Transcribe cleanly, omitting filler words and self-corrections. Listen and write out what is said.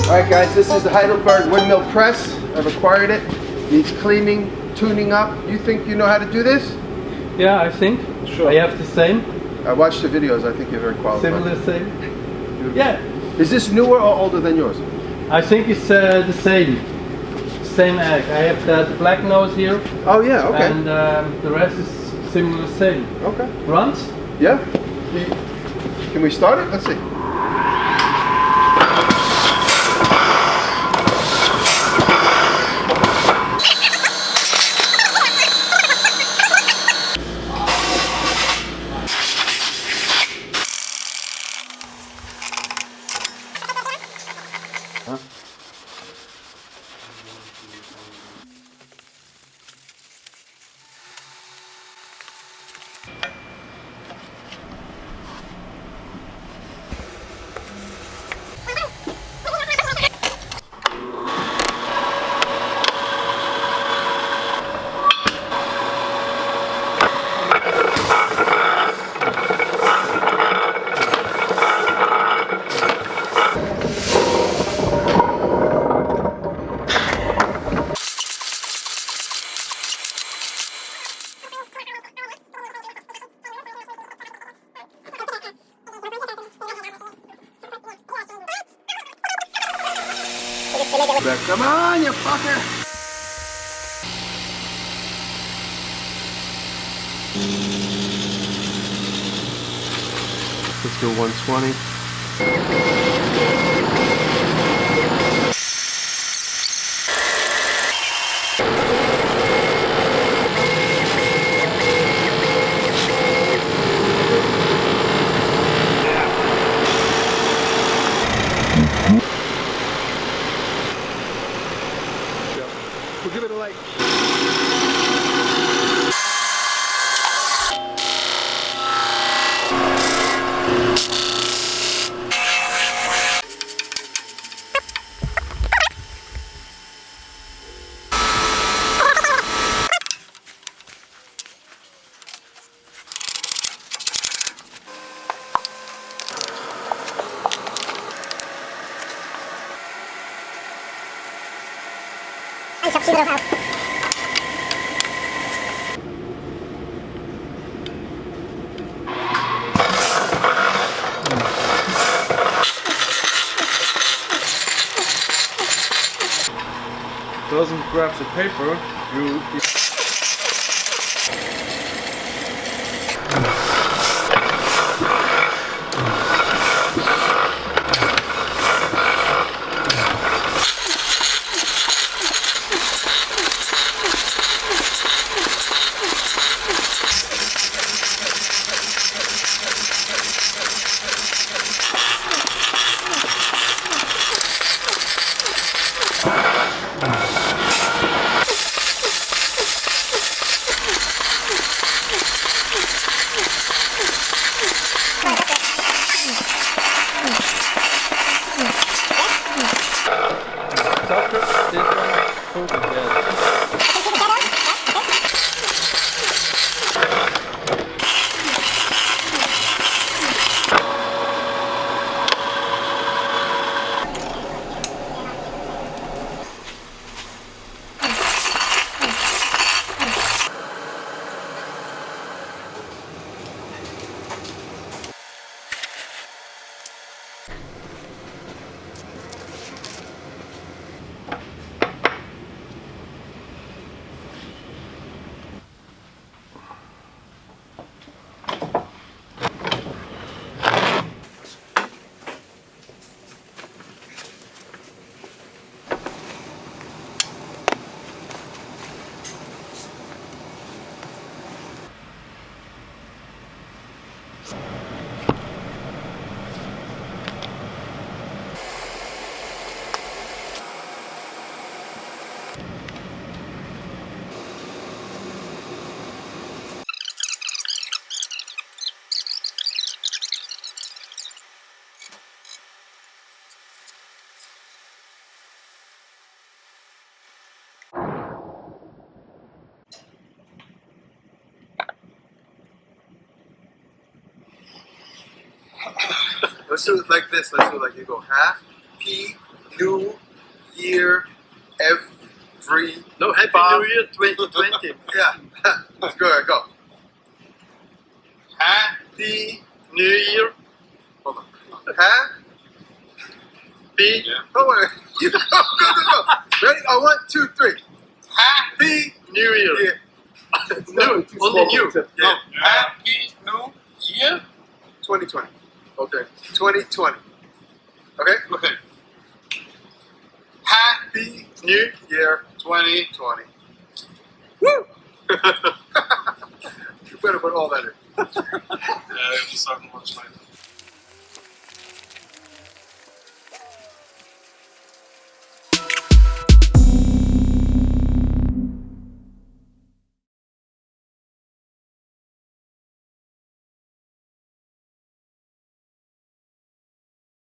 Alright guys, this is the Heidelberg windmill press. I've acquired it. Needs cleaning, tuning up. You think you know how to do this? Yeah, I think. Sure. I have the same. I watched the videos. I think you're very qualified. Similar same. Beautiful. Yeah. Is this newer or older than yours? I think it's the same. Same egg. I have that black nose here. Oh yeah, okay. And the rest is similar same. Okay. Runs? Yeah. Can we start it? Let's see. Huh? Come on, you fucker! Let's do 120. We'll give it a like. Doesn't grab the paper, you Let's do it like this. Let's do it like you go half, P, New Year every. No, Happy Bob. New Year 2020. Yeah. Let's go ahead, go. Happy New Year. Hold on. Happy. Hold on. You go. Ready? Oh, 1, 2, 3. Happy New Year. Year. New, only new. Yeah. Happy New Year. 2020. Okay. 2020. Okay? Okay. Happy New Year 2020. Woo! You better put all that in. Ja, we starten wat